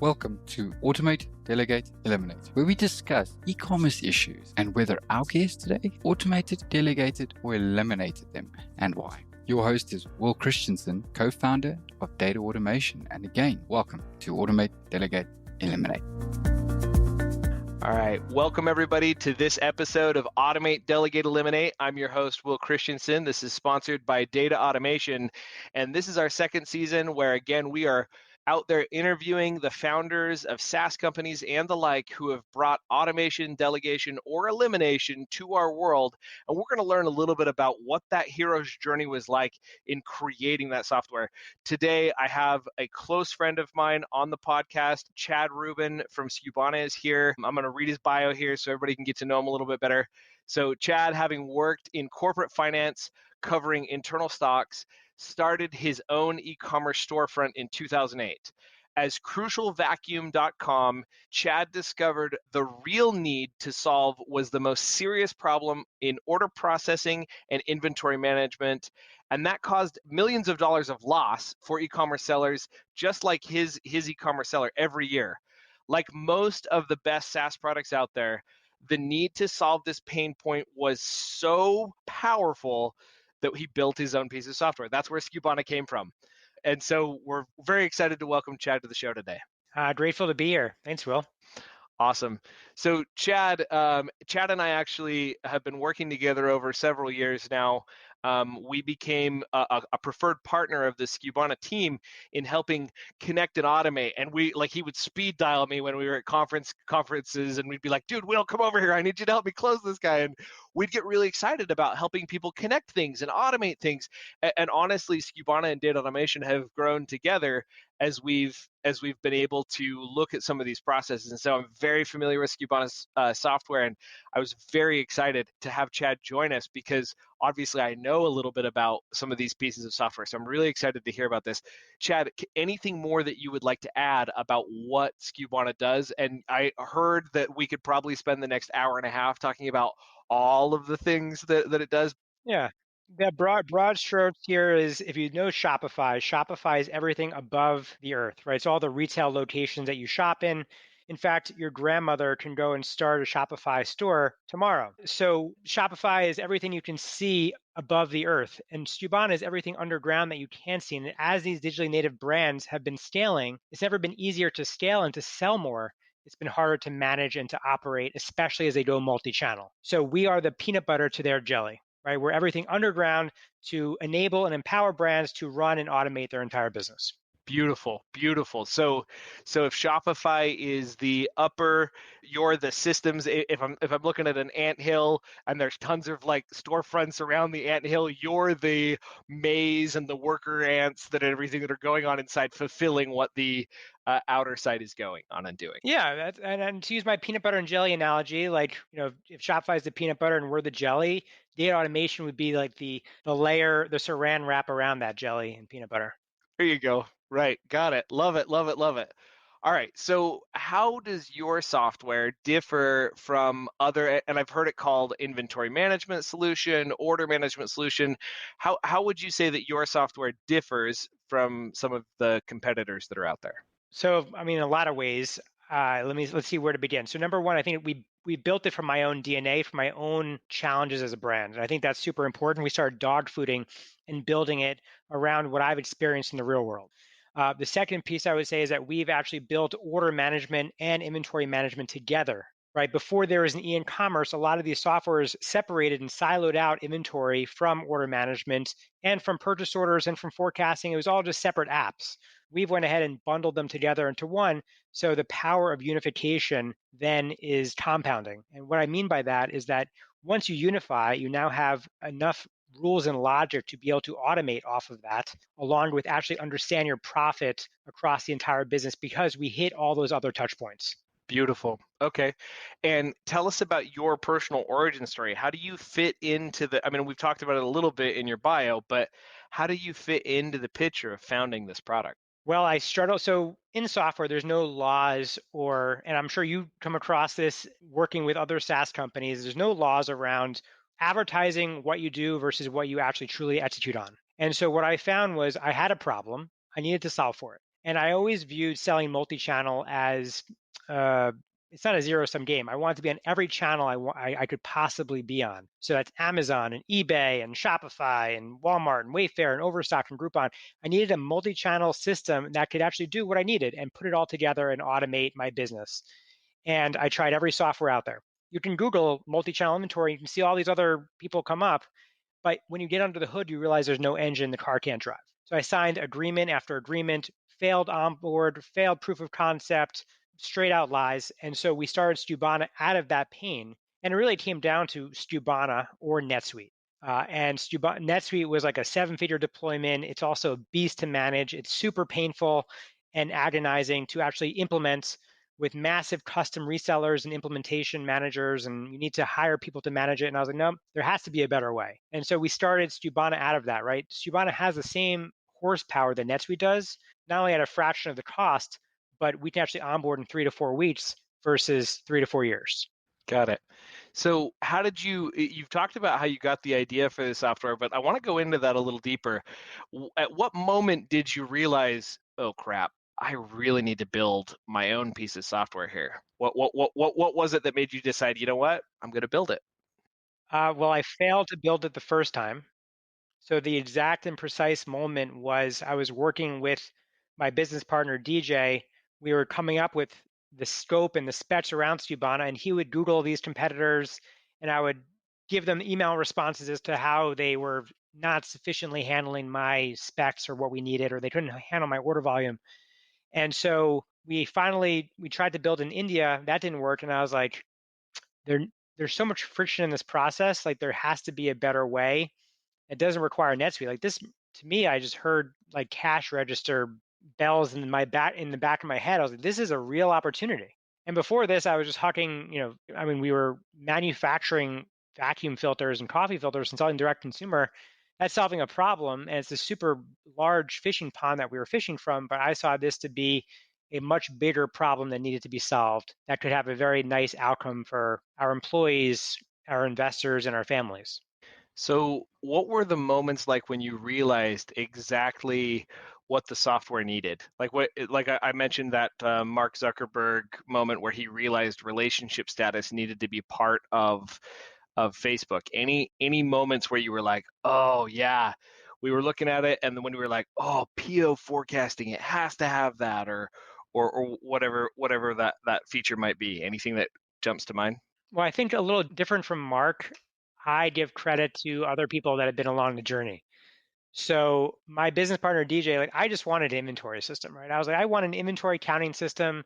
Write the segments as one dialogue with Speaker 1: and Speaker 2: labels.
Speaker 1: Welcome to Automate, Delegate, Eliminate, where we discuss e-commerce issues and whether our guests today automated, delegated, or eliminated them, and why. Your host is Will Christensen, co-founder of Data Automation. And again, welcome to Automate, Delegate, Eliminate.
Speaker 2: All right. Welcome, everybody, to this episode of Automate, Delegate, Eliminate. I'm your host, Will Christensen. This is sponsored by Data Automation. And this is our second season where, again, we are out there interviewing the founders of SaaS companies and the like who have brought automation, delegation, or elimination to our world. And we're going to learn a little bit about what that hero's journey was like in creating that software. Today, I have a close friend of mine on the podcast. Chad Rubin from Skubana is here. I'm going to read his bio here so everybody can get to know him a little bit better. So Chad, having worked in corporate finance, covering internal stocks, started his own e-commerce storefront in 2008. As crucialvacuum.com, Chad discovered the real need to solve was the most serious problem in order processing and inventory management, and that caused millions of dollars of loss for e-commerce sellers, just like his e-commerce seller every year. Like most of the best SaaS products out there, the need to solve this pain point was so powerful that he built his own piece of software. That's where Skubana came from. And so we're very excited to welcome Chad to the show today.
Speaker 3: Grateful to be here. Thanks, Will.
Speaker 2: Awesome. So Chad and I actually have been working together over several years now. We became a preferred partner of the Skubana team in helping connect and automate. And he would speed dial me when we were at conferences, and we'd be like, "Dude, Will, come over here. I need you to help me close this guy." And we'd get really excited about helping people connect things and automate things. And honestly, Skubana and Data Automation have grown together as we've been able to look at some of these processes. And so I'm very familiar with Skubana's software, and I was very excited to have Chad join us because obviously I know a little bit about some of these pieces of software. So I'm really excited to hear about this. Chad, anything more that you would like to add about what Skubana does? And I heard that we could probably spend the next hour and a half talking about all of the things that it does.
Speaker 3: Yeah. The broad strokes here is, if you know Shopify is everything above the earth, right? It's all the retail locations that you shop in. In fact, your grandmother can go and start a Shopify store tomorrow. So Shopify is everything you can see above the earth, and Skubana is everything underground that you can't see. And as these digitally native brands have been scaling, it's never been easier to scale and to sell more. It's been harder to manage and to operate, especially as they go multi-channel. So we are the peanut butter to their jelly. Right? We're everything underground to enable and empower brands to run and automate their entire business.
Speaker 2: Beautiful, beautiful. So if Shopify is the upper, you're the systems. If I'm looking at an anthill and there's tons of like storefronts around the anthill, you're the maze and the worker ants that everything that are going on inside, fulfilling what the outer side is going on and doing.
Speaker 3: Yeah, and to use my peanut butter and jelly analogy, like, if Shopify is the peanut butter and we're the jelly, data automation would be like the layer, the saran wrap around that jelly and peanut butter.
Speaker 2: There you go. Right. Got it. Love it. Love it. Love it. All right. So how does your software differ from other, and I've heard it called inventory management solution, order management solution. How would you say that your software differs from some of the competitors that are out there?
Speaker 3: So, I mean, in a lot of ways, let's see where to begin. So number one, I think we built it from my own DNA, from my own challenges as a brand. And I think that's super important. We started dog fooding and building it around what I've experienced in the real world. The second piece I would say is that we've actually built order management and inventory management together. Right? Before there was an e-commerce, a lot of these softwares separated and siloed out inventory from order management and from purchase orders and from forecasting. It was all just separate apps. We've went ahead and bundled them together into one. So the power of unification then is compounding. And what I mean by that is that once you unify, you now have enough rules and logic to be able to automate off of that, along with actually understand your profit across the entire business, because we hit all those other touch points.
Speaker 2: Beautiful. Okay. And tell us about your personal origin story. How do you fit into we've talked about it a little bit in your bio, but how do you fit into the picture of founding this product?
Speaker 3: Well, so in software, there's no laws and I'm sure you come across this working with other SaaS companies, there's no laws around advertising what you do versus what you actually truly execute on. And so what I found was I had a problem, I needed to solve for it. And I always viewed selling multi-channel as it's not a zero-sum game. I want to be on every channel I could possibly be on. So that's Amazon and eBay and Shopify and Walmart and Wayfair and Overstock and Groupon. I needed a multi-channel system that could actually do what I needed and put it all together and automate my business. And I tried every software out there. You can Google multi-channel inventory, you can see all these other people come up, but when you get under the hood, you realize there's no engine, the car can't drive. So I signed agreement after agreement, failed onboard, failed proof of concept, straight out lies. And so we started Skubana out of that pain. And it really came down to Skubana or NetSuite. NetSuite was like a 7-figure deployment. It's also a beast to manage. It's super painful and agonizing to actually implement with massive custom resellers and implementation managers, and you need to hire people to manage it. And I was like, no, there has to be a better way. And so we started Skubana out of that, right? Skubana has the same horsepower that NetSuite does, not only at a fraction of the cost, but we can actually onboard in 3 to 4 weeks versus 3 to 4 years.
Speaker 2: Got it. So how did you've talked about how you got the idea for the software, but I want to go into that a little deeper. At what moment did you realize, oh crap, I really need to build my own piece of software here? What was it that made you decide, you know what, I'm going to build it?
Speaker 3: Well, I failed to build it the first time. So the exact and precise moment was I was working with my business partner, DJ. We were coming up with the scope and the specs around Skubana, and he would Google these competitors, and I would give them email responses as to how they were not sufficiently handling my specs or what we needed, or they couldn't handle my order volume. And so we tried to build in India. That didn't work. And I was like, there, there's so much friction in this process. Like there has to be a better way. It doesn't require NetSuite. Like this, to me, I just heard like cash register bells in the back of my head. I was like, this is a real opportunity. And before this, I was just hucking, we were manufacturing vacuum filters and coffee filters and selling direct consumer. That's solving a problem, and it's a super large fishing pond that we were fishing from. But I saw this to be a much bigger problem that needed to be solved that could have a very nice outcome for our employees, our investors, and our families.
Speaker 2: So what were the moments like when you realized exactly what the software needed? Like I mentioned that Mark Zuckerberg moment where he realized relationship status needed to be part of Facebook. Any moments where you were like, oh yeah, we were looking at it, and then when we were like, oh, PO forecasting, it has to have that, or whatever that feature might be. Anything that jumps to mind?
Speaker 3: Well, I think a little different from Mark, I give credit to other people that have been along the journey. So my business partner DJ, like I just wanted an inventory system, right? I was like, I want an inventory counting system.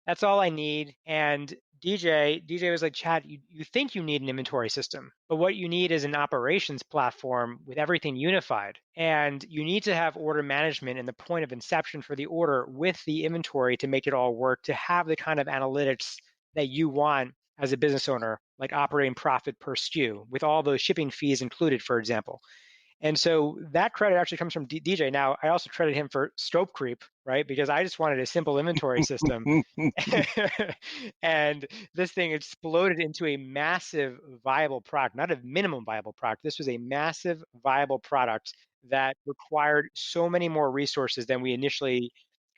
Speaker 3: That's all I need. And DJ was like, Chad, you think you need an inventory system, but what you need is an operations platform with everything unified. And you need to have order management and the point of inception for the order with the inventory to make it all work, to have the kind of analytics that you want as a business owner, like operating profit per SKU with all those shipping fees included, for example. And so that credit actually comes from DJ. Now, I also credit him for scope creep, right? Because I just wanted a simple inventory system. And this thing exploded into a massive viable product, not a minimum viable product. This was a massive viable product that required so many more resources than we initially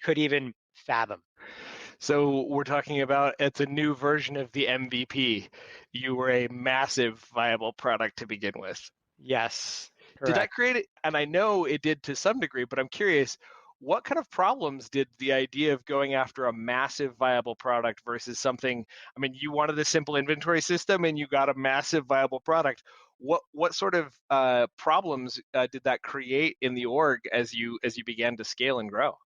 Speaker 3: could even fathom.
Speaker 2: So we're talking about it's a new version of the MVP. You were a massive viable product to begin with.
Speaker 3: Yes,
Speaker 2: Did that
Speaker 3: correct.
Speaker 2: create it? And I know it did to some degree, but I'm curious, what kind of problems did the idea of going after a massive viable product versus something, I mean, you wanted a simple inventory system and you got a massive viable product. What sort of problems did that create in the org as you began to scale and grow?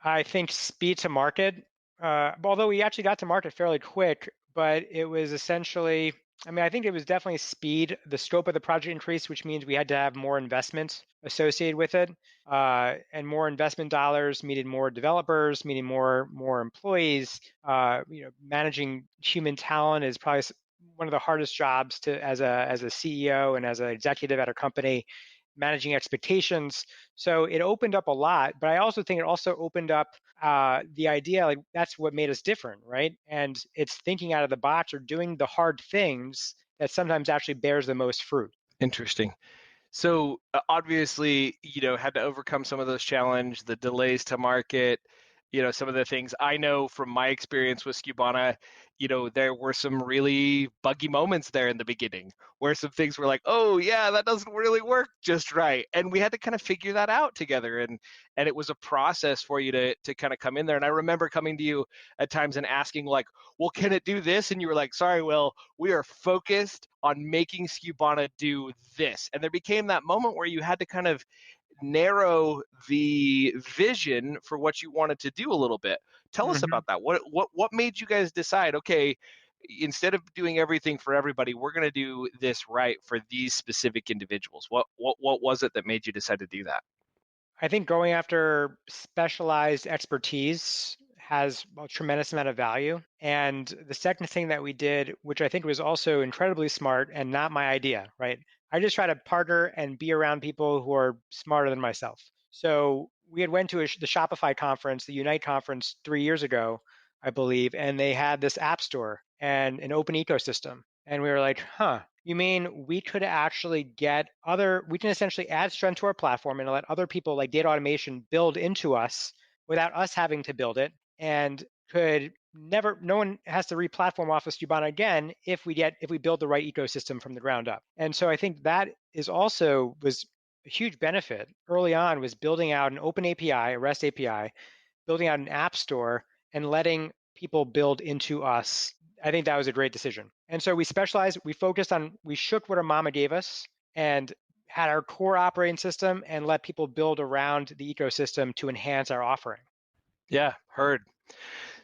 Speaker 3: I think speed to market, although we actually got to market fairly quick, but it was essentially, I think it was definitely speed. The scope of the project increased, which means we had to have more investment associated with it. And more investment dollars meaning more developers, meaning more employees. Managing human talent is probably one of the hardest jobs to as a CEO and as an executive at a company, managing expectations. So it opened up a lot, but I also think it also opened up the idea, like that's what made us different, right? And it's thinking out of the box or doing the hard things that sometimes actually bears the most fruit.
Speaker 2: Interesting. So obviously, had to overcome some of those challenges, the delays to market. some of the things I know from my experience with Skubana, there were some really buggy moments there in the beginning where some things were like, oh yeah, that doesn't really work just right. And we had to kind of figure that out together. And it was a process for you to kind of come in there. And I remember coming to you at times and asking like, well, can it do this? And you were like, sorry, Will, we are focused on making Skubana do this. And there became that moment where you had to kind of narrow the vision for what you wanted to do a little bit. Tell us about that. What made you guys decide, okay, instead of doing everything for everybody, we're going to do this right for these specific individuals? What was it that made you decide to do that?
Speaker 3: I think going after specialized expertise has a tremendous amount of value. And the second thing that we did, which I think was also incredibly smart and not my idea, right? I just try to partner and be around people who are smarter than myself. So we had went to the Shopify conference, the Unite conference 3 years ago, I believe, and they had this app store and an open ecosystem. And we were like, huh, you mean we could actually we can essentially add strength to our platform and let other people like data automation build into us without us having to build it, and no one has to re-platform off of Skubana again if we build the right ecosystem from the ground up. And so I think that was a huge benefit early on, was building out an open API, a REST API, building out an app store and letting people build into us. I think that was a great decision. And so we shook what our mama gave us and had our core operating system and let people build around the ecosystem to enhance our offering.
Speaker 2: Yeah, heard.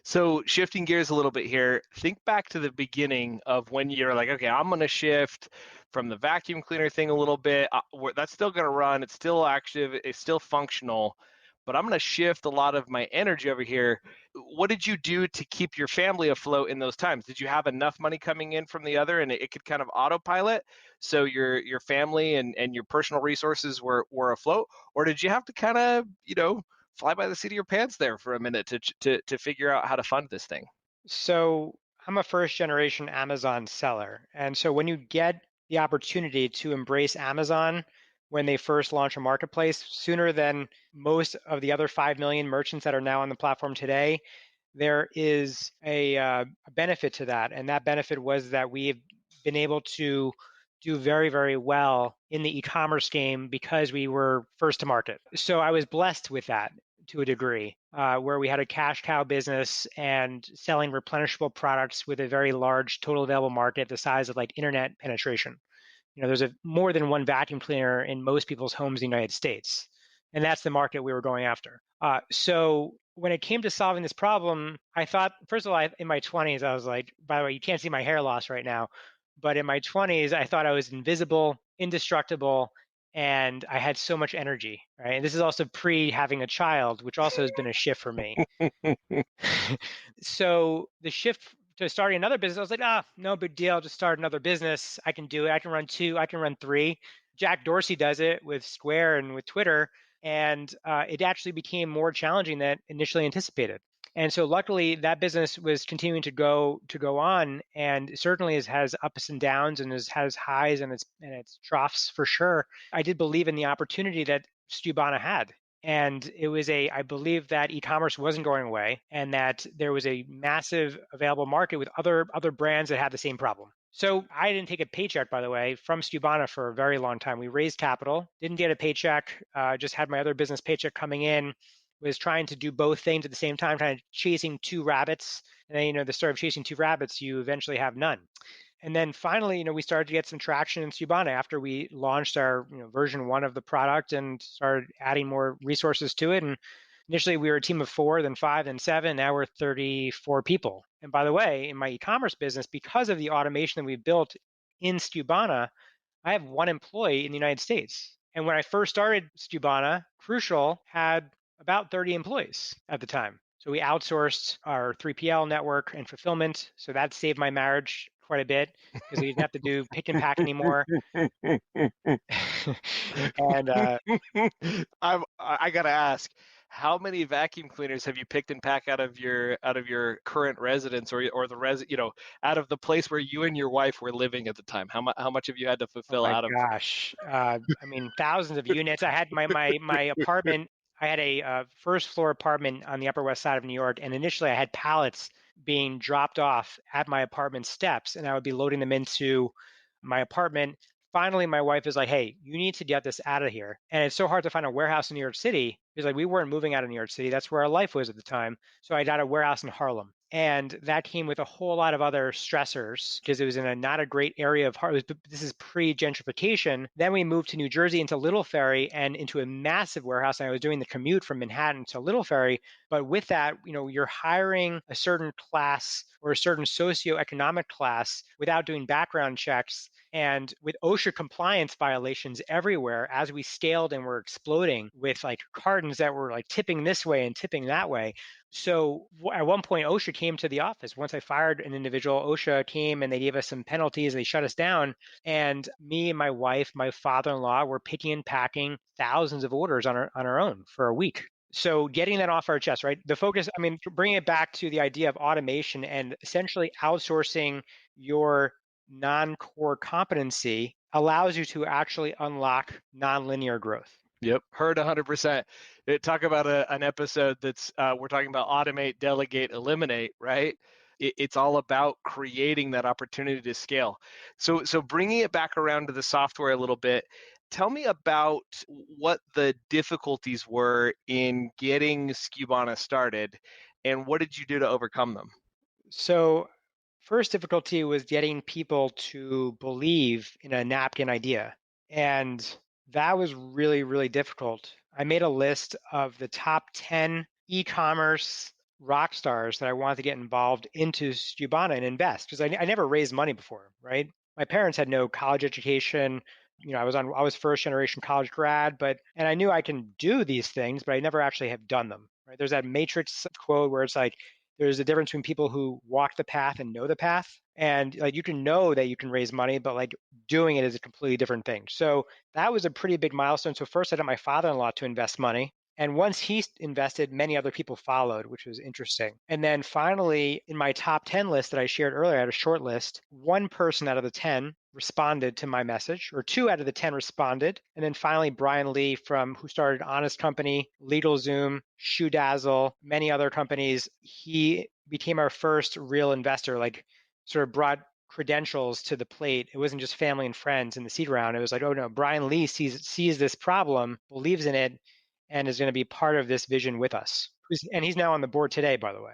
Speaker 2: So shifting gears a little bit here, think back to the beginning of when you're like, okay, I'm going to shift from the vacuum cleaner thing a little bit. That's still going to run. It's still active. It's still functional, but I'm going to shift a lot of my energy over here. What did you do to keep your family afloat in those times? Did you have enough money coming in from the other and it could kind of autopilot so your family and your personal resources were afloat? Or did you have to kind of, fly by the seat of your pants there for a minute to figure out how to fund this thing?
Speaker 3: So I'm a first generation Amazon seller. And so when you get the opportunity to embrace Amazon when they first launch a marketplace, sooner than most of the other 5 million merchants that are now on the platform today, there is a benefit to that. And that benefit was that we've been able to do very, very well in the e-commerce game because we were first to market. So I was blessed with that to a degree, where we had a cash cow business and selling replenishable products with a very large total available market the size of like internet penetration. There's more than one vacuum cleaner in most people's homes in the United States. And that's the market we were going after. So when it came to solving this problem, I thought, first of all, in my 20s, I was like, by the way, you can't see my hair loss right now. But in my 20s, I thought I was invisible, indestructible, and I had so much energy, right? And this is also pre having a child, which also has been a shift for me. So the shift to starting another business, I was like, no big deal. Just start another business. I can do it. I can run 2. I can run 3. Jack Dorsey does it with Square and with Twitter. And it actually became more challenging than initially anticipated. And so luckily that business was continuing to go on, and certainly has ups and downs and has highs and its troughs for sure. I did believe in the opportunity that Skubana had. And I believe that e-commerce wasn't going away and that there was a massive available market with other brands that had the same problem. So I didn't take a paycheck, by the way, from Skubana for a very long time. We raised capital, didn't get a paycheck, just had my other business paycheck coming in, was trying to do both things at the same time, kind of chasing 2 rabbits. And then, the story of chasing 2 rabbits, you eventually have none. And then finally, we started to get some traction in Skubana after we launched our version 1 of the product and started adding more resources to it. And initially we were a team of 4, then 5, then 7. Now we're 34 people. And by the way, in my e-commerce business, because of the automation that we built in Skubana, I have 1 employee in the United States. And when I first started Skubana, Crucial had about 30 employees at the time. So we outsourced our 3PL network and fulfillment. So that saved my marriage quite a bit because we didn't have to do pick and pack anymore. And
Speaker 2: I gotta ask, how many vacuum cleaners have you picked and packed out of your current residence or the out of the place where you and your wife were living at the time? How much have you had to fulfill out of?
Speaker 3: Gosh, thousands of units. I had my apartment I had a first floor apartment on the Upper West Side of New York, and initially I had pallets being dropped off at my apartment steps, and I would be loading them into my apartment. Finally, my wife is like, "Hey, you need to get this out of here." And it's so hard to find a warehouse in New York City because like we weren't moving out of New York City. That's where our life was at the time. So I got a warehouse in Harlem. And that came with a whole lot of other stressors because it was in a not a great area of Harlem. This is pre-gentrification. Then we moved to New Jersey into Little Ferry and into a massive warehouse. And I was doing the commute from Manhattan to Little Ferry. But with that, you're hiring a certain class or a certain socioeconomic class without doing background checks. And with OSHA compliance violations everywhere, as we scaled and were exploding with like cartons that were like tipping this way and tipping that way. So at one point, OSHA came to the office. Once I fired an individual, OSHA came and they gave us some penalties. They shut us down. And me and my wife, my father-in-law, were picking and packing thousands of orders on our own for a week. So getting that off our chest, right? The focus, I mean, bringing it back to the idea of automation and essentially outsourcing your non-core competency allows you to actually unlock nonlinear growth.
Speaker 2: Yep, heard 100%. Talk about an episode that's we're talking about automate, delegate, eliminate, right? It's all about creating that opportunity to scale. So bringing it back around to the software a little bit, tell me about what the difficulties were in getting Skubana started, and what did you do to overcome them?
Speaker 3: So first difficulty was getting people to believe in a napkin idea. And that was really, really difficult. I made a list of the top 10 e-commerce rock stars that I wanted to get involved into Skubana and invest because I never raised money before, right? My parents had no college education. I was first generation college grad, and I knew I can do these things, but I never actually have done them, right? There's that Matrix quote where it's like, there's a difference between people who walk the path and know the path. And like you can know that you can raise money, but like doing it is a completely different thing. So that was a pretty big milestone. So first I got my father-in-law to invest money. And once he invested, many other people followed, which was interesting. And then finally, in my top 10 list that I shared earlier, I had a short list. One person out of the 10 responded to my message, or 2 out of the 10 responded. And then finally, Brian Lee who started Honest Company, LegalZoom, Shoe Dazzle, many other companies, he became our first real investor, like sort of brought credentials to the plate. It wasn't just family and friends in the seed round. It was like, oh no, Brian Lee sees this problem, believes in it, and is going to be part of this vision with us. And he's now on the board today, by the way.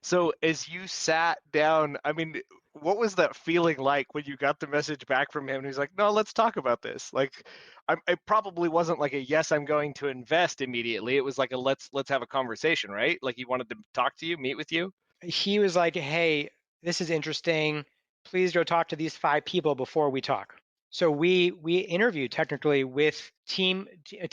Speaker 2: So as you sat down, I mean, what was that feeling like when you got the message back from him and he's like, no, let's talk about this? Like, it probably wasn't like a yes, I'm going to invest immediately. It was like a let's have a conversation, right? Like he wanted to talk to you, meet with you.
Speaker 3: He was like, hey, this is interesting. Please go talk to these 5 people before we talk. So we interviewed technically with team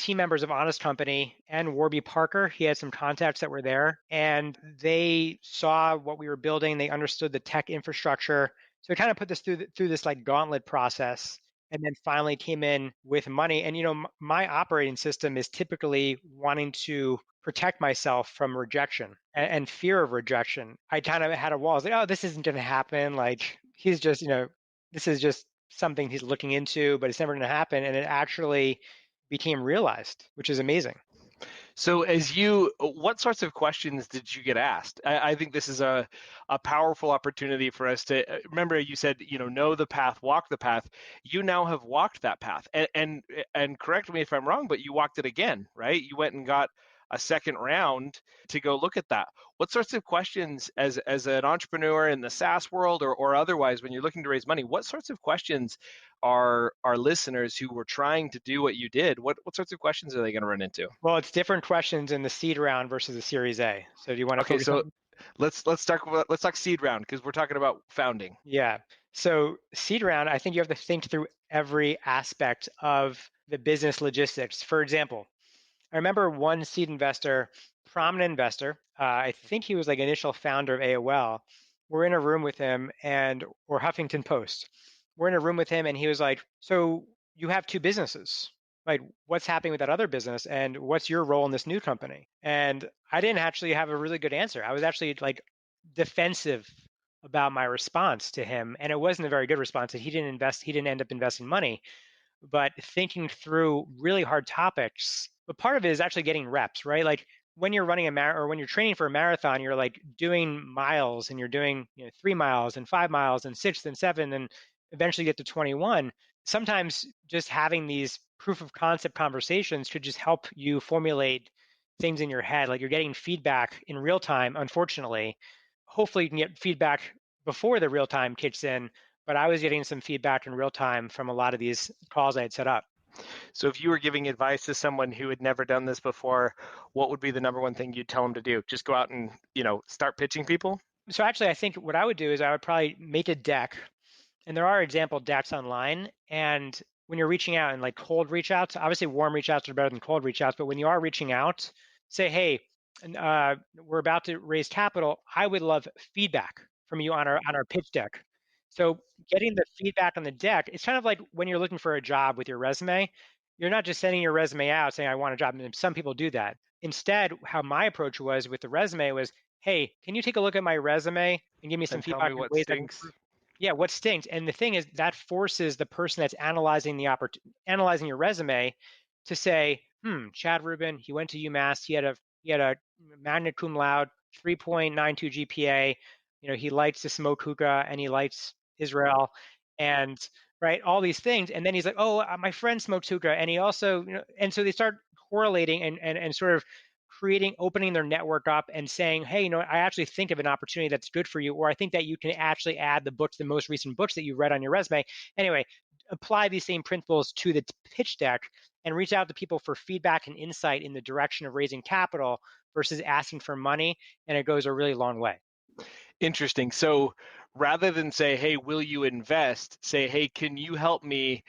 Speaker 3: members of Honest Company and Warby Parker. He had some contacts that were there, and they saw what we were building. They understood the tech infrastructure. So we kind of put this through this like gauntlet process, and then finally came in with money. And my operating system is typically wanting to protect myself from rejection and fear of rejection. I kind of had a wall. I was like, oh, this isn't going to happen. Like he's just, this is just something he's looking into, but it's never going to happen. And it actually became realized, which is amazing.
Speaker 2: So what sorts of questions did you get asked? I think this is a powerful opportunity for us to remember. You said, know the path, walk the path. You now have walked that path, and correct me if I'm wrong, but you walked it again, right? You went and got a second round to go look at that. What sorts of questions, as an entrepreneur in the SaaS world or otherwise, when you're looking to raise money, what sorts of questions are listeners who were trying to do what you did? What sorts of questions are they going to run into?
Speaker 3: Well, it's different questions in the seed round versus the Series A. So do you want to
Speaker 2: Okay,
Speaker 3: focus
Speaker 2: so
Speaker 3: on?
Speaker 2: let's talk seed round because we're talking about founding.
Speaker 3: Yeah. So seed round, I think you have to think through every aspect of the business logistics. For example, I remember one seed investor, prominent investor, I think he was like initial founder of AOL. We're in a room with him or Huffington Post. We're in a room with him and he was like, so you have 2 businesses. Like what's happening with that other business and what's your role in this new company? And I didn't actually have a really good answer. I was actually like defensive about my response to him. And it wasn't a very good response. He didn't end up investing money, but thinking through really hard topics But part of it is actually getting reps, right? Like when you're running or when you're training for a marathon, you're like doing miles and you're doing 3 miles and 5 miles and six and seven and eventually get to 21. Sometimes just having these proof of concept conversations could just help you formulate things in your head. Like you're getting feedback in real time, unfortunately. Hopefully you can get feedback before the real time kicks in, but I was getting some feedback in real time from a lot of these calls I had set up.
Speaker 2: So if you were giving advice to someone who had never done this before, what would be the number one thing you'd tell them to do? Just go out and, start pitching people?
Speaker 3: So actually, I think what I would do is I would probably make a deck, and there are example decks online. And when you're reaching out and like cold reach outs, obviously warm reach outs are better than cold reach outs, but when you are reaching out, say, hey, we're about to raise capital. I would love feedback from you on our pitch deck. So getting the feedback on the deck, it's kind of like when you're looking for a job with your resume. You're not just sending your resume out saying I want a job. And some people do that. Instead, how my approach was with the resume was, hey, can you take a look at my resume and give me some
Speaker 2: And tell me
Speaker 3: feedback on
Speaker 2: what
Speaker 3: ways I can
Speaker 2: stinks.
Speaker 3: improve? Yeah, what stinks? And the thing is, that forces the person that's analyzing your resume to say, Chad Rubin, he went to UMass, he had a magna cum laude, 3.92 GPA. He likes to smoke hookah and he likes Israel, and right, all these things. And then he's like, oh, my friend smokes hookah, and he also, and so they start correlating and sort of opening their network up and saying, hey, I actually think of an opportunity that's good for you, or I think that you can actually add the most recent books that you read on your resume. Anyway, apply these same principles to the pitch deck and reach out to people for feedback and insight in the direction of raising capital versus asking for money. And it goes a really long way.
Speaker 2: Interesting. So rather than say, hey, will you invest? Say, hey, can you help me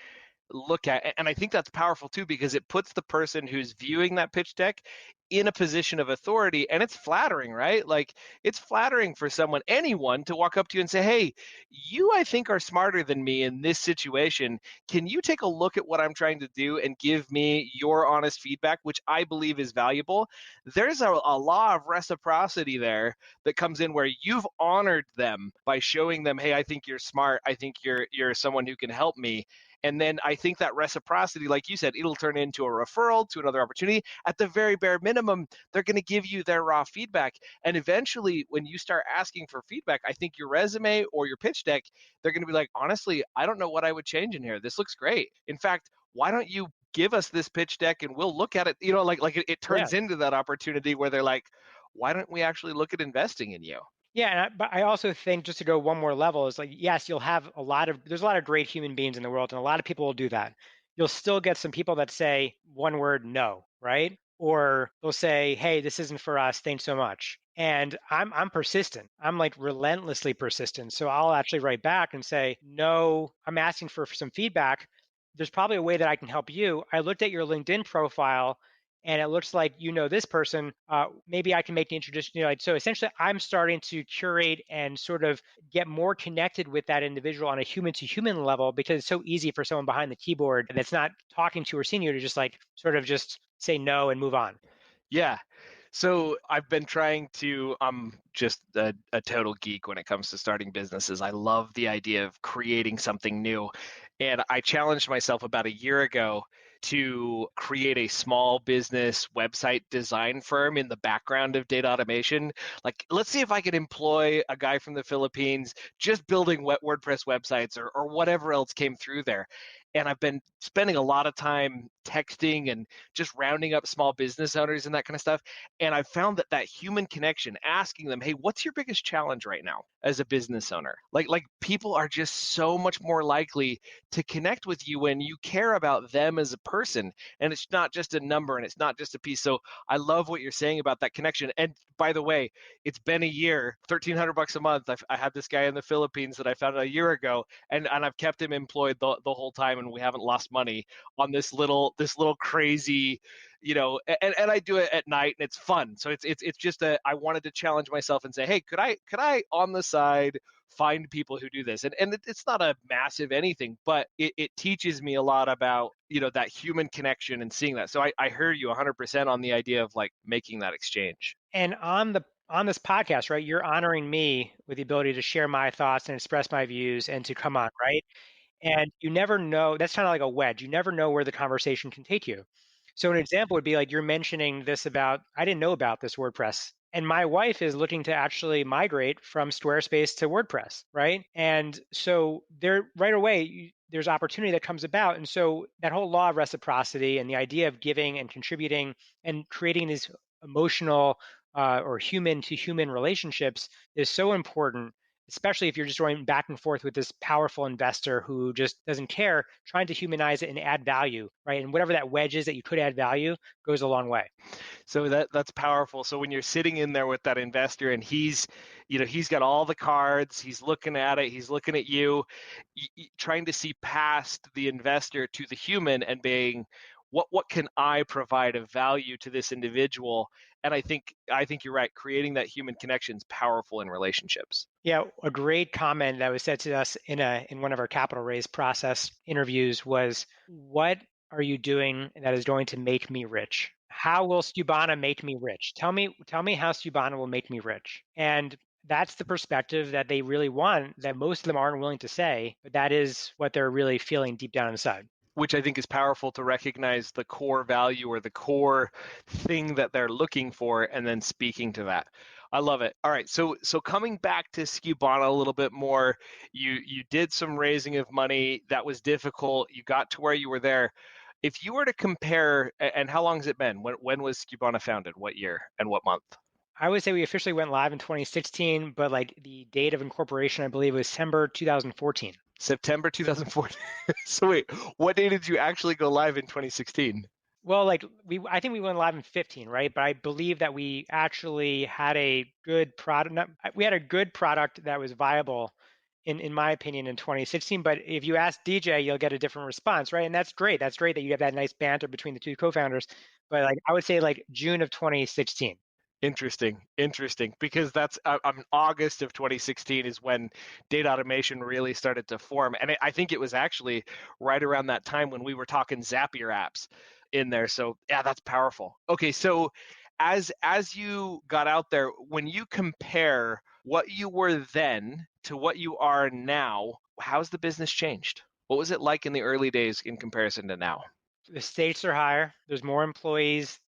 Speaker 2: look at? And I think that's powerful too, because it puts the person who's viewing that pitch deck in a position of authority, and it's flattering, right? Like it's flattering for anyone to walk up to you and say, hey, you I think are smarter than me in this situation. Can you take a look at what I'm trying to do and give me your honest feedback, which I believe is valuable? There's a law of reciprocity there that comes in where you've honored them by showing them, hey, I think you're smart, I think you're someone who can help me. And then I think that reciprocity, like you said, it'll turn into a referral to another opportunity. At the very bare minimum, they're going to give you their raw feedback. And eventually, when you start asking for feedback, I think your resume or your pitch deck, they're going to be like, honestly, I don't know what I would change in here. This looks great. In fact, why don't you give us this pitch deck and we'll look at it? It
Speaker 3: Yeah.
Speaker 2: turns into that opportunity where they're like, why don't we actually look at investing in you?
Speaker 3: Yeah, but I also think, just to go one more level, is like, yes, there's a lot of great human beings in the world, and a lot of people will do that. You'll still get some people that say one word no, right? Or they'll say, hey, this isn't for us, thanks so much. And I'm persistent. I'm like relentlessly persistent. So I'll actually write back and say, no, I'm asking for some feedback. There's probably a way that I can help you. I looked at your LinkedIn profile and it looks like this person. Maybe I can make the introduction. So essentially, I'm starting to curate and sort of get more connected with that individual on a human-to-human level, because it's so easy for someone behind the keyboard that's not talking to or seeing you to just like sort of just say no and move on.
Speaker 2: Yeah. So I've been trying to, I'm just a total geek when it comes to starting businesses. I love the idea of creating something new. And I challenged myself about a year ago to create a small business website design firm in the background of data automation. Like, let's see if I could employ a guy from the Philippines just building WordPress websites or whatever else came through there. And I've been spending a lot of time texting and just rounding up small business owners and that kind of stuff. And I've found that human connection, asking them, hey, what's your biggest challenge right now as a business owner? Like people are just so much more likely to connect with you when you care about them as a person. And it's not just a number and it's not just a piece. So I love what you're saying about that connection. And by the way, it's been a year, $1,300 a month. I had this guy in the Philippines that I found a year ago, and I've kept him employed the whole time, and we haven't lost money on this little crazy, and I do it at night and it's fun. So it's just I wanted to challenge myself and say, hey, could I on the side find people who do this? And it's not a massive anything, but it teaches me a lot about, that human connection and seeing that. So I hear you 100% on the idea of like making that exchange.
Speaker 3: And on this podcast, right, you're honoring me with the ability to share my thoughts and express my views and to come on, right? And you never know, that's kind of like a wedge. You never know where the conversation can take you. So an example would be like you're mentioning this about, I didn't know about this WordPress. And my wife is looking to actually migrate from Squarespace to WordPress, right? And so there, right away, there's opportunity that comes about. And so that whole law of reciprocity and the idea of giving and contributing and creating these emotional or human to human relationships is so important, especially if you're just going back and forth with this powerful investor who just doesn't care, trying to humanize it and add value, right? And whatever that wedge is that you could add value goes a long way.
Speaker 2: So that's powerful. So when you're sitting in there with that investor and he's got all the cards, he's looking at it, he's looking at you, trying to see past the investor to the human and being, what can I provide of value to this individual? And I think you're right. Creating that human connection is powerful in relationships.
Speaker 3: Yeah, a great comment that was said to us in one of our capital raise process interviews was, "What are you doing that is going to make me rich? How will Skubana make me rich? Tell me how Skubana will make me rich." And that's the perspective that they really want, that most of them aren't willing to say, but that is what they're really feeling deep down inside.
Speaker 2: Which I think is powerful, to recognize the core value or the core thing that they're looking for and then speaking to that. I love it. All right, so coming back to Skubana a little bit more, you did some raising of money that was difficult. You got to where you were there. If you were to compare, and how long has it been? When was Skubana founded? What year and what month?
Speaker 3: I would say we officially went live in 2016, but like the date of incorporation, I believe, was December 2014.
Speaker 2: September 2014. So wait, what day did you actually go live in 2016?
Speaker 3: Well, like I think we went live in 15, right? But I believe that we actually had a good product. We had a good product that was viable, in my opinion, in 2016. But if you ask DJ, you'll get a different response, right? And that's great. That's great that you have that nice banter between the two co-founders. But like I would say, like June of 2016.
Speaker 2: Interesting, because that's August of 2016 is when data automation really started to form, and I think it was actually right around that time when we were talking Zapier apps in there. So yeah, that's powerful. Okay, so as you got out there, when you compare what you were then to what you are now, how's the business changed? What was it like in the early days in comparison to now?
Speaker 3: The stakes are higher. There's more employees.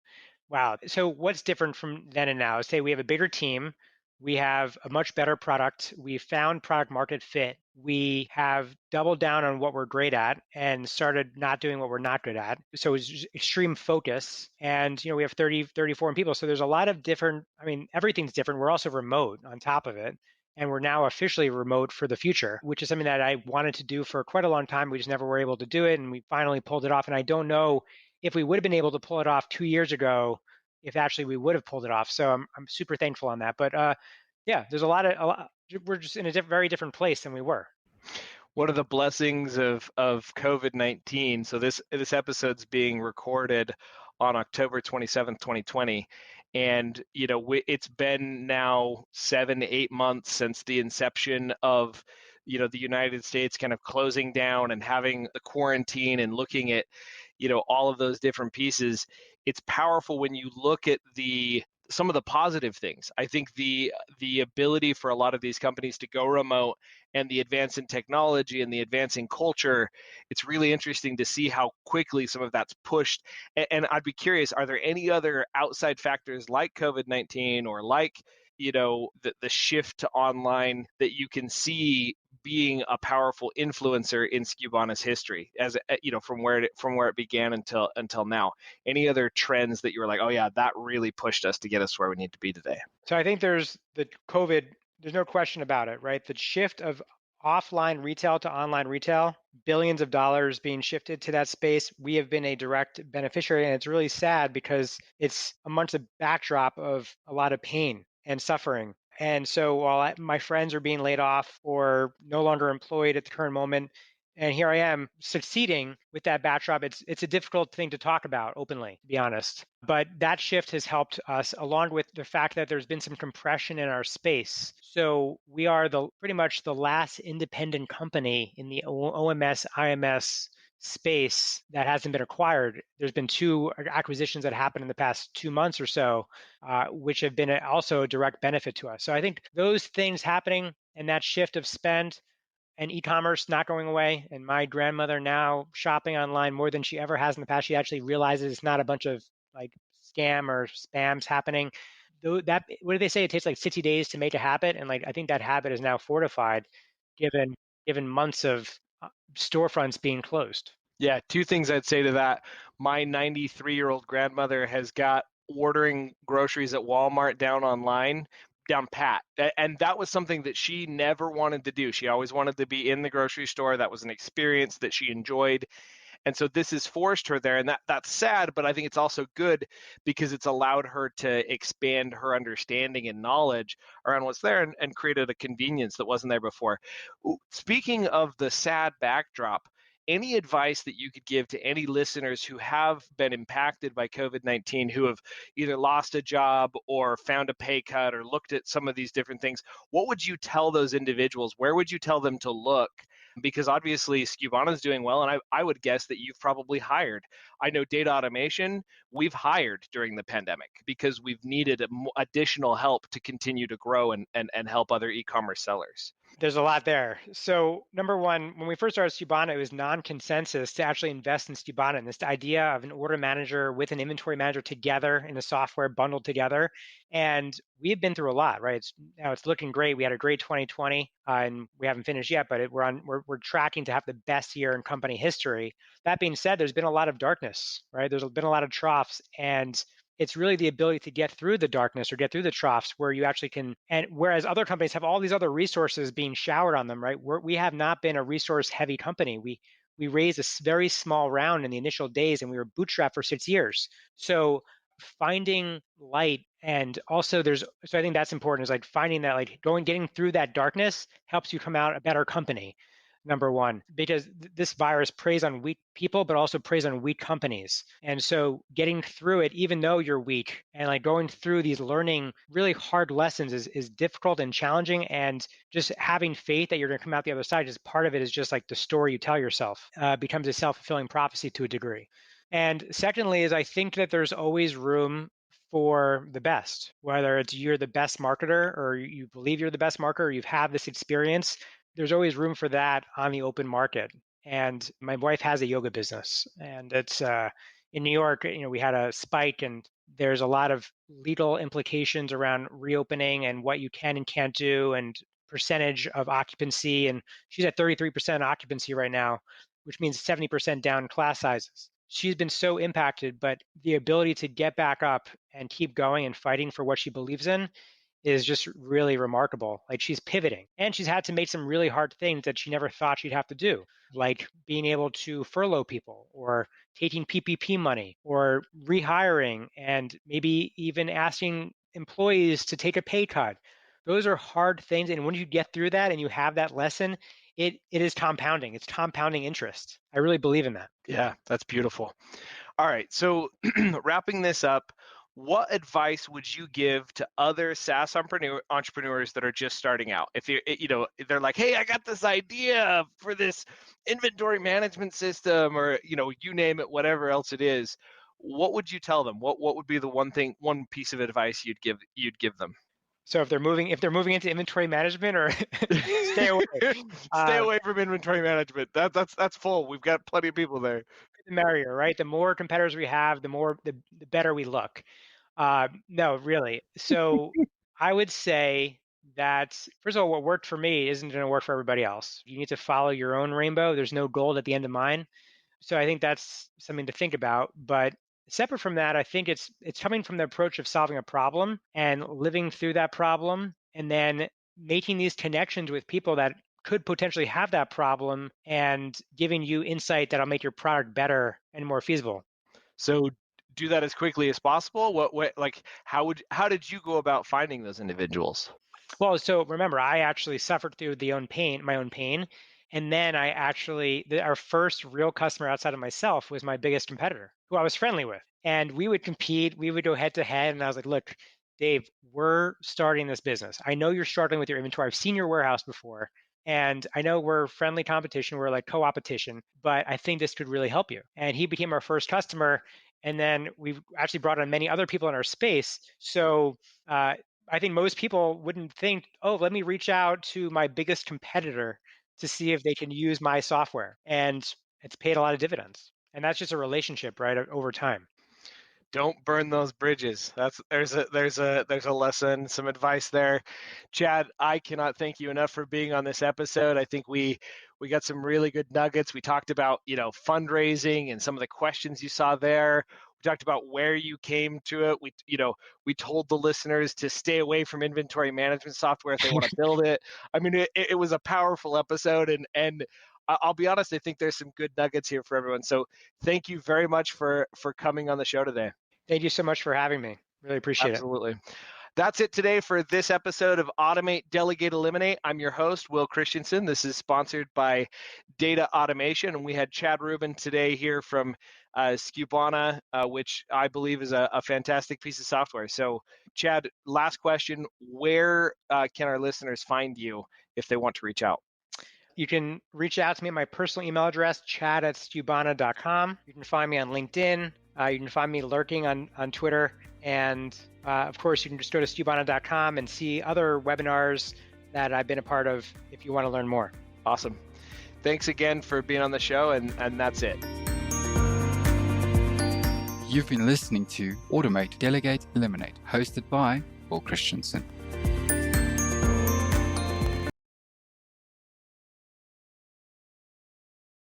Speaker 3: Wow. So what's different from then and now? Say we have a bigger team. We have a much better product. We found product market fit. We have doubled down on what we're great at and started not doing what we're not good at. So it's just extreme focus. And we have 30, 34 people. So there's a lot of different, I mean, everything's different. We're also remote on top of it. And we're now officially remote for the future, which is something that I wanted to do for quite a long time. We just never were able to do it. And we finally pulled it off. And I don't know if we would have been able to pull it off 2 years ago, if actually we would have pulled it off. So I'm super thankful on that. But yeah, there's a lot. We're just in a very different place than we were.
Speaker 2: One of the blessings of COVID-19. So this episode's being recorded on October 27th, 2020. And it's been now 7 to 8 months since the inception of the United States kind of closing down and having the quarantine and looking at all of those different pieces. It's powerful when you look at some of the positive things. I think the ability for a lot of these companies to go remote and the advance in technology and the advance in culture, it's really interesting to see how quickly some of that's pushed. And I'd be curious, are there any other outside factors like COVID-19 or like the shift to online that you can see being a powerful influencer in Skubana's history, as from where it began until now? Any other trends that you were like, oh yeah, that really pushed us to get us where we need to be today?
Speaker 3: So I think there's the COVID. There's no question about it, right? The shift of offline retail to online retail, billions of dollars being shifted to that space. We have been a direct beneficiary, and it's really sad because it's amongst a backdrop of a lot of pain and suffering. And so while my friends are being laid off or no longer employed at the current moment, and here I am succeeding with that backdrop, it's a difficult thing to talk about openly, to be honest. But that shift has helped us, along with the fact that there's been some compression in our space. So we are pretty much the last independent company in the OMS, IMS space that hasn't been acquired. There's been 2 acquisitions that happened in the past 2 months or so, which have been also a direct benefit to us. So I think those things happening and that shift of spend and e-commerce not going away. And my grandmother now shopping online more than she ever has in the past. She actually realizes it's not a bunch of like scam or spams happening. Though that, what do they say? It takes like 60 days to make a habit, and like I think that habit is now fortified, given months of storefronts being closed.
Speaker 2: Yeah, two things I'd say to that. My 93-year-old grandmother has got ordering groceries at Walmart down online down pat. And that was something that she never wanted to do. She always wanted to be in the grocery store. That was an experience that she enjoyed. And so this has forced her there, and that's sad, but I think it's also good because it's allowed her to expand her understanding and knowledge around what's there and created a convenience that wasn't there before. Speaking of the sad backdrop, any advice that you could give to any listeners who have been impacted by COVID-19, who have either lost a job or found a pay cut or looked at some of these different things? What would you tell those individuals? Where would you tell them to look? Because obviously Skubana is doing well, and I would guess that you've probably hired. I know data automation, we've hired during the pandemic because we've needed additional help to continue to grow and help other e-commerce sellers.
Speaker 3: There's a lot there. So number one, when we first started Skubana, it was non-consensus to actually invest in Skubana. And this idea of an order manager with an inventory manager together in a software bundled together. And we've been through a lot, right? Now it's looking great. We had a great 2020, and we haven't finished yet, but we're tracking to have the best year in company history. That being said, there's been a lot of darkness, right? There's been a lot of troughs, and it's really the ability to get through the darkness or get through the troughs where you actually can. And whereas other companies have all these other resources being showered on them, right? We have not been a resource heavy company. We raised a very small round in the initial days, and we were bootstrapped for 6 years. So finding light, and also so I think that's important, is like finding that, like getting through that darkness helps you come out a better company. Number one, because this virus preys on weak people, but also preys on weak companies. And so getting through it, even though you're weak, and like going through these learning really hard lessons is difficult and challenging. And just having faith that you're going to come out the other side, just part of it is just like the story you tell yourself, becomes a self-fulfilling prophecy to a degree. And secondly, is I think that there's always room for the best, whether it's you're the best marketer or you believe you're the best marketer, or you've had this experience. There's always room for that on the open market. And my wife has a yoga business, and it's in New York. We had a spike, and there's a lot of legal implications around reopening and what you can and can't do, and percentage of occupancy. And she's at 33% occupancy right now, which means 70% down class sizes. She's been so impacted, but the ability to get back up and keep going and fighting for what she believes in is just really remarkable. Like, she's pivoting, and she's had to make some really hard things that she never thought she'd have to do, like being able to furlough people, or taking PPP money, or rehiring, and maybe even asking employees to take a pay cut. Those are hard things, and when you get through that and you have that lesson, it is compounding. It's compounding interest. I really believe in that.
Speaker 2: Yeah, that's beautiful. All right, so wrapping this up, what advice would you give to other SaaS entrepreneurs that are just starting out? If they're like, hey, I got this idea for this inventory management system, or you name it, whatever else it is, what would you tell them? What would be the one piece of advice you'd give them?
Speaker 3: So if they're moving into inventory management, or stay away.
Speaker 2: Stay away from inventory management. That's full. We've got plenty of people there.
Speaker 3: The merrier, right? The more competitors we have, the better we look. No, really. So I would say that, first of all, what worked for me isn't going to work for everybody else. You need to follow your own rainbow. There's no gold at the end of mine. So I think that's something to think about. But separate from that, I think it's coming from the approach of solving a problem and living through that problem, and then making these connections with people that could potentially have that problem, and giving you insight that'll make your product better and more feasible.
Speaker 2: So do that as quickly as possible. How did you go about finding those individuals?
Speaker 3: Well, so remember, I actually suffered through my own pain. And then our first real customer outside of myself was my biggest competitor, who I was friendly with. And we would compete, we would go head to head. And I was like, look, Dave, we're starting this business. I know you're struggling with your inventory. I've seen your warehouse before. And I know we're friendly competition, we're like co-opetition, but I think this could really help you. And he became our first customer. And then we've actually brought on many other people in our space. So I think most people wouldn't think, oh, let me reach out to my biggest competitor to see if they can use my software. And it's paid a lot of dividends. And that's just a relationship, right, over time.
Speaker 2: Don't burn those bridges. There's a lesson, some advice there. Chad, I cannot thank you enough for being on this episode. I think we got some really good nuggets. We talked about, fundraising and some of the questions you saw there. We talked about where you came to it. We told the listeners to stay away from inventory management software if they want to build it. I mean, it was a powerful episode, and I'll be honest, I think there's some good nuggets here for everyone. So thank you very much for coming on the show today.
Speaker 3: Thank you so much for having me. Really appreciate it.
Speaker 2: Absolutely. That's it today for this episode of Automate, Delegate, Eliminate. I'm your host, Will Christensen. This is sponsored by Data Automation, and we had Chad Rubin today here from Skubana, which I believe is a fantastic piece of software. So, Chad, last question: where can our listeners find you if they want to reach out?
Speaker 3: You can reach out to me at my personal email address, chad@skubana.com. You can find me on LinkedIn. You can find me lurking on Twitter. And of course, you can just go to skubana.com and see other webinars that I've been a part of if you want to learn more.
Speaker 2: Awesome. Thanks again for being on the show, and that's it.
Speaker 1: You've been listening to Automate, Delegate, Eliminate, hosted by Will Christensen.